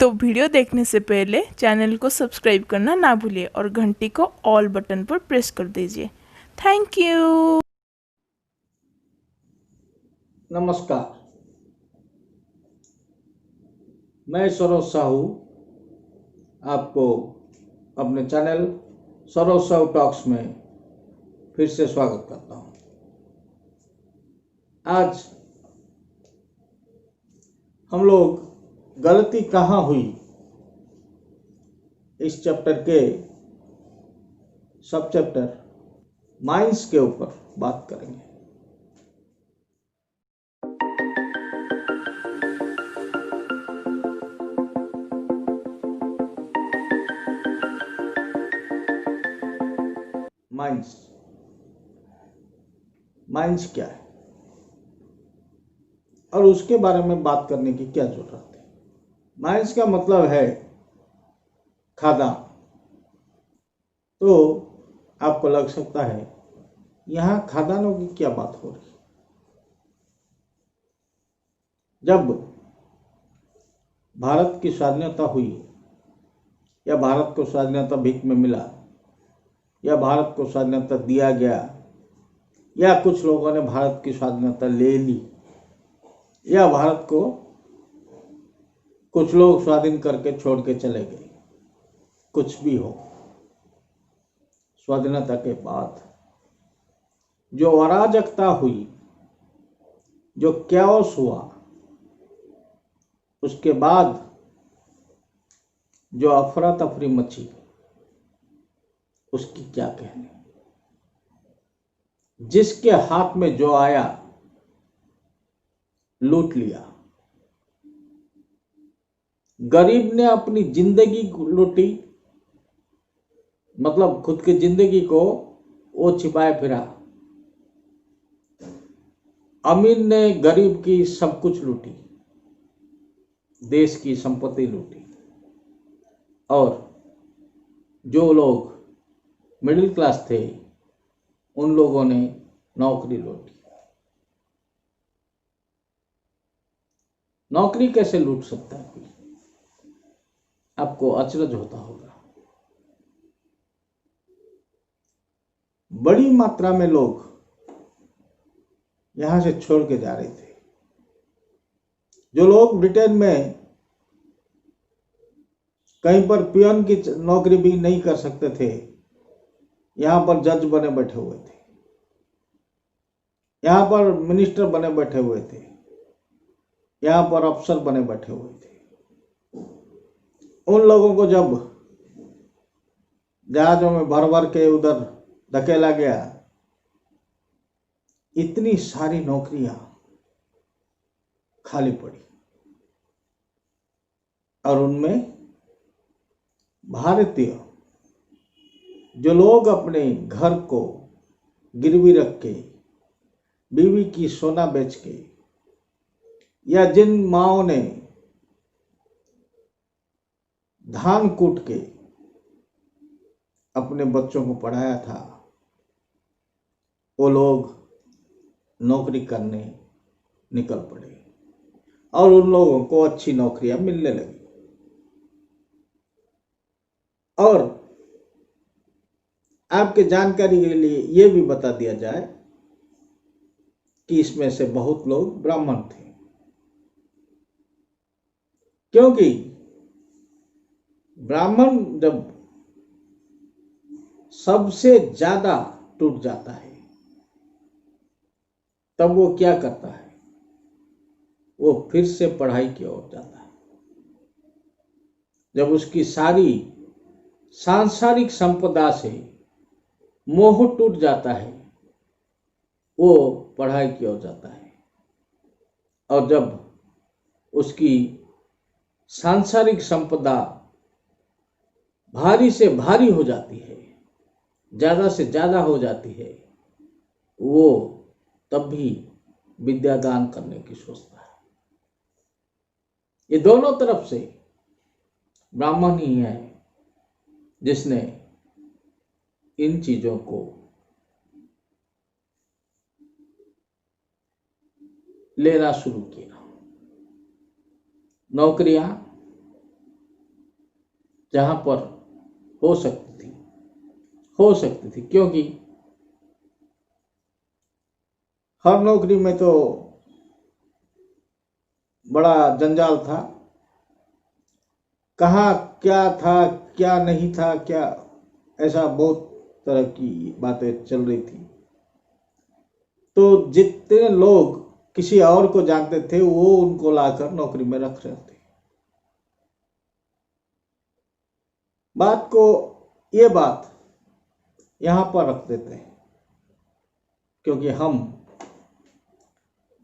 तो वीडियो देखने से पहले चैनल को सब्सक्राइब करना ना भूलिए और घंटी को ऑल बटन पर प्रेस कर दीजिए। Thank you. नमस्कार, मैं सरोज साहू आपको अपने चैनल सरोज साहू टॉक्स में फिर से स्वागत करता हूं। आज हम लोग गलती कहाँ हुई इस चैप्टर के सब चैप्टर माइंस के ऊपर बात करेंगे। माइंस माइंस क्या है और उसके बारे में बात करने की क्या जरूरत है। माइंस का मतलब है खादान। तो आपको लग सकता है यहाँ खादानों की क्या बात हो रही। जब भारत की स्वाधीनता हुई या भारत को स्वाधीनता भीख में मिला या भारत को स्वाधीनता दिया गया या कुछ लोगों ने भारत की स्वाधीनता ले ली या भारत को कुछ लोग स्वाधीन करके छोड़ के चले गए, कुछ भी हो, स्वाधीनता के बाद जो अराजकता हुई, जो कैओस हुआ, उसके बाद जो अफरा तफरी मची, उसकी क्या कहने। जिसके हाथ में जो आया लूट लिया। गरीब ने अपनी जिंदगी लूटी, मतलब खुद की जिंदगी को वो छिपाए फिरा। अमीर ने गरीब की सब कुछ लूटी, देश की संपत्ति लूटी, और जो लोग मिडिल क्लास थे उन लोगों ने नौकरी लूटी। नौकरी कैसे लूट सकता है कोई, आपको अचरज होता होगा। बड़ी मात्रा में लोग यहां से छोड़ के जा रहे थे। जो लोग ब्रिटेन में कहीं पर पियन की नौकरी भी नहीं कर सकते थे, यहां पर जज बने बैठे हुए थे, यहां पर मिनिस्टर बने बैठे हुए थे, यहां पर अफसर बने बैठे हुए थे। उन लोगों को जब जहाजों में भर भर के उधर धकेला गया, इतनी सारी नौकरियां खाली पड़ी और उनमें भारतीय जो लोग अपने घर को गिरवी रख के, बीवी की सोना बेच के, या जिन माओं ने धान कूट के अपने बच्चों को पढ़ाया था, वो लोग नौकरी करने निकल पड़े और उन लोगों को अच्छी नौकरियां मिलने लगी। और आपके जानकारी के लिए यह भी बता दिया जाए कि इसमें से बहुत लोग ब्राह्मण थे, क्योंकि ब्राह्मण जब सबसे ज्यादा टूट जाता है तब वो क्या करता है, वो फिर से पढ़ाई की ओर जाता है। जब उसकी सारी सांसारिक संपदा से मोह टूट जाता है, वो पढ़ाई की ओर जाता है। और जब उसकी सांसारिक संपदा भारी से भारी हो जाती है, ज्यादा से ज्यादा हो जाती है, वो तब भी विद्यादान करने की सोचता है। ये दोनों तरफ से ब्राह्मण ही है जिसने इन चीजों को लेना शुरू किया। नौकरियां जहां पर हो सकती थी क्योंकि हर नौकरी में तो बड़ा जंजाल था, कहाँ क्या था क्या नहीं था, क्या ऐसा बहुत तरह की बातें चल रही थी। तो जितने लोग किसी और को जानते थे वो उनको लाकर नौकरी में रख रहे थे। ये बात यहां पर रख देते हैं क्योंकि हम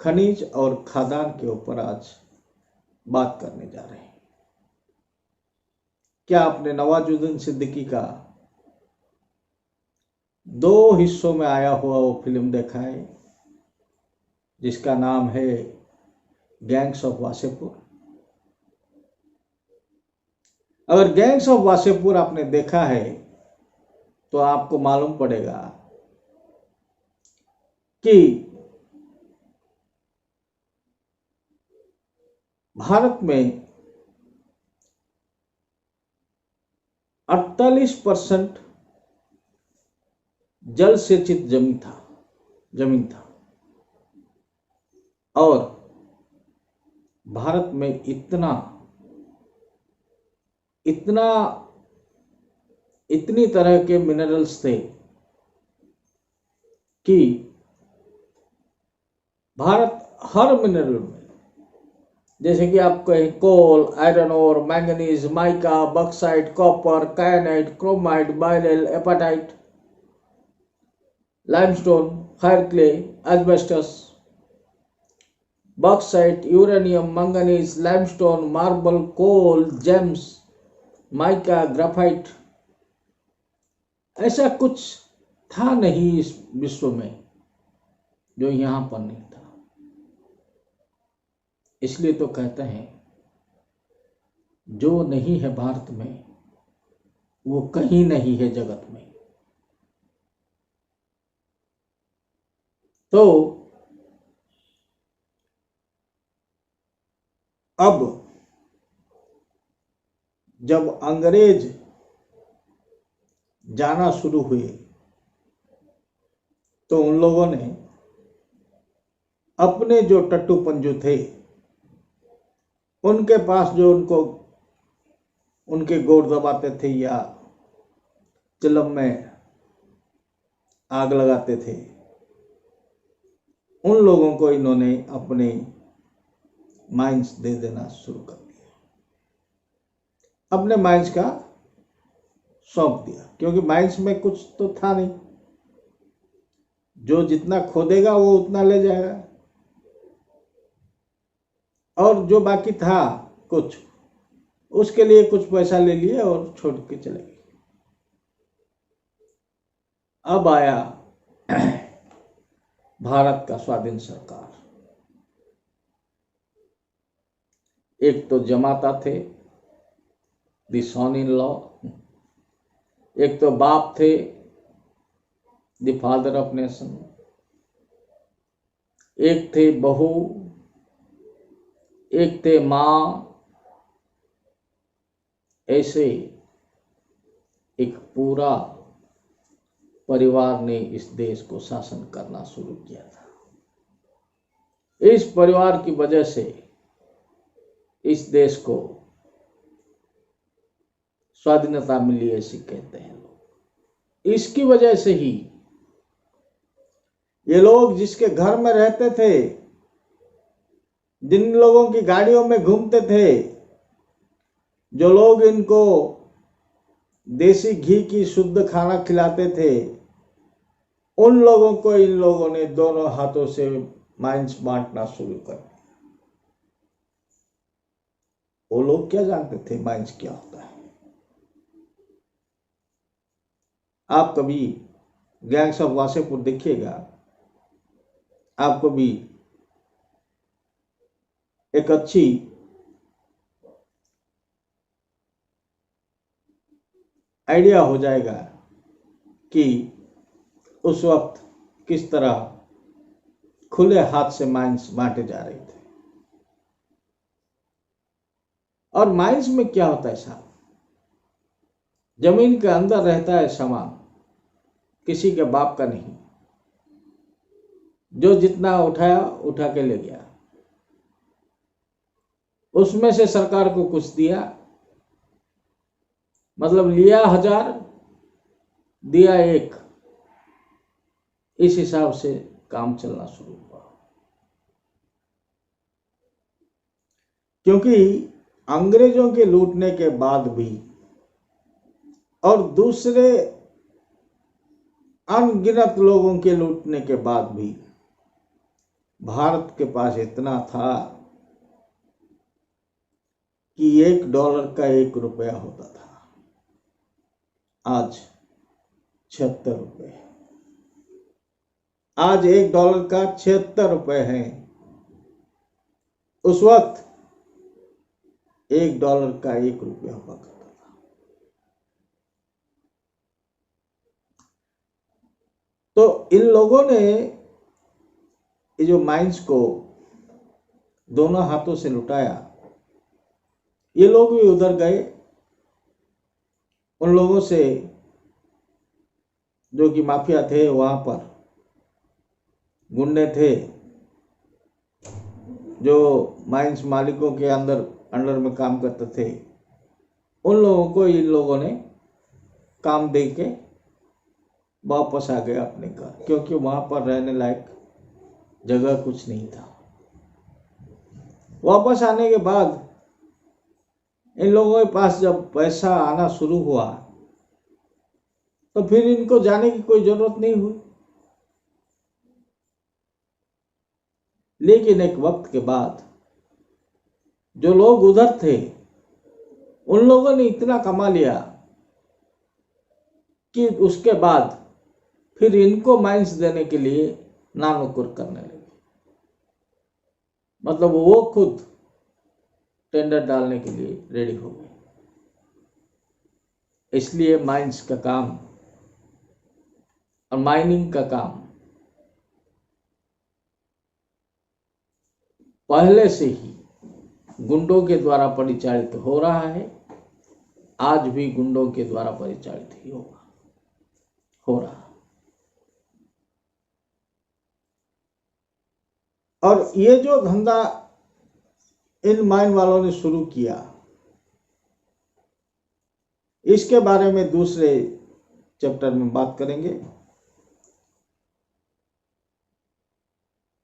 खनिज और खादान के ऊपर आज बात करने जा रहे हैं। क्या आपने नवाजुद्दीन सिद्दीकी का 2 हिस्सों में आया हुआ वो फिल्म देखा है जिसका नाम है गैंग्स ऑफ वासेपुर? अगर गैंग्स ऑफ वासेपुर आपने देखा है तो आपको मालूम पड़ेगा कि भारत में 48% जल सिंचित जमीन था और भारत में इतनी तरह के मिनरल्स थे कि भारत हर मिनरल में, जैसे कि आप कहें coal, iron ore, manganese, mica, bauxite, copper, kyanite, chromite, beryl, apatite, limestone, fire clay, asbestos, bauxite, uranium, manganese, limestone, marble, coal, gems, mica, graphite, ऐसा कुछ था नहीं इस विश्व में जो यहां पर नहीं था। इसलिए तो कहते हैं जो नहीं है भारत में वो कहीं नहीं है जगत में। तो अब जब अंग्रेज जाना शुरू हुए तो उन लोगों ने अपने जो टट्टू पंजू थे उनके पास जो उनके गोड़ दबाते थे या चिलम में आग लगाते थे, उन लोगों को इन्होंने अपने माइंस दे देना शुरू कर दिया, अपने माइंस का सौंप दिया, क्योंकि माइंस में कुछ तो था नहीं, जो जितना खोदेगा वो उतना ले जाएगा और जो बाकी था कुछ उसके लिए कुछ पैसा ले लिए और छोड़ के चले गए। अब आया भारत का स्वाधीन सरकार। एक तो जमाता थे, द सन इन लॉ, एक तो बाप थे, द फादर ऑफ नेशन, एक थे बहू, एक थे मां। ऐसे एक पूरा परिवार ने इस देश को शासन करना शुरू किया था। इस परिवार की वजह से इस देश को स्वाधीनता मिली ऐसी कहते हैं लोग। इसकी वजह से ही ये लोग जिसके घर में रहते थे, जिन लोगों की गाड़ियों में घूमते थे, जो लोग इनको देसी घी की शुद्ध खाना खिलाते थे, उन लोगों को इन लोगों ने दोनों हाथों से माइंस बांटना शुरू कर दिया। वो लोग क्या जानते थे माइंस क्या होता है? आप कभी गैंग्स ऑफ वासेपुर देखिएगा, आपको भी एक अच्छी आइडिया हो जाएगा कि उस वक्त किस तरह खुले हाथ से माइंस बांटे जा रहे थे। और माइंस में क्या होता है साहब? जमीन के अंदर रहता है सामान, किसी के बाप का नहीं। जो जितना उठाया उठा के ले गया, उसमें से सरकार को कुछ दिया, मतलब लिया 1000 दिया 1, इस हिसाब से काम चलना शुरू हुआ। क्योंकि अंग्रेजों के लूटने के बाद भी और दूसरे अनगिनत लोगों के लूटने के बाद भी भारत के पास इतना था कि $1 का 1 रुपया होता था। आज 76 रुपये। आज $1 का 76 रुपये है। उस वक्त $1 का 1 रुपया हुआ करता था। तो इन लोगों ने ये जो माइंस को दोनों हाथों से लुटाया, ये लोग भी उधर गए। उन लोगों से जो कि माफिया थे, वहां पर गुंडे थे जो माइंस मालिकों के अंडर में काम करते थे, उन लोगों को इन लोगों ने काम दे के वापस आ गए अपने घर, क्योंकि वहां पर रहने लायक जगह कुछ नहीं था। वापस आने के बाद इन लोगों के पास जब पैसा आना शुरू हुआ तो फिर इनको जाने की कोई जरूरत नहीं हुई। लेकिन एक वक्त के बाद जो लोग उधर थे, उन लोगों ने इतना कमा लिया कि उसके बाद फिर इनको माइंस देने के लिए नानुकुर करने लगे। मतलब वो खुद टेंडर डालने के लिए रेडी हो गए। इसलिए माइंस का काम और माइनिंग का काम पहले से ही गुंडों के द्वारा परिचालित हो रहा है। आज भी गुंडों के द्वारा परिचालित ही हो रहा। और ये जो धंधा इन माइन वालों ने शुरू किया, इसके बारे में दूसरे चैप्टर में बात करेंगे।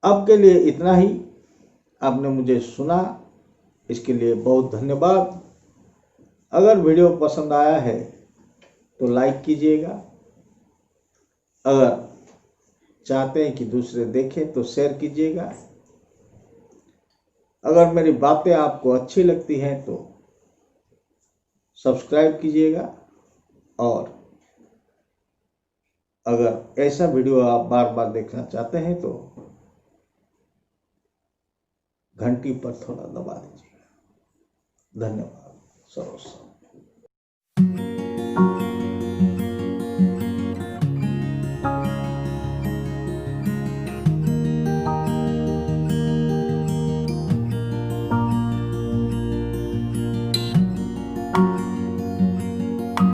अब के लिए इतना ही। आपने मुझे सुना, इसके लिए बहुत धन्यवाद। अगर वीडियो पसंद आया है तो लाइक कीजिएगा। अगर चाहते हैं कि दूसरे देखें तो शेयर कीजिएगा। अगर मेरी बातें आपको अच्छी लगती हैं तो सब्सक्राइब कीजिएगा। और अगर ऐसा वीडियो आप बार बार देखना चाहते हैं तो घंटी पर थोड़ा दबा दीजिएगा। धन्यवाद। सरोज।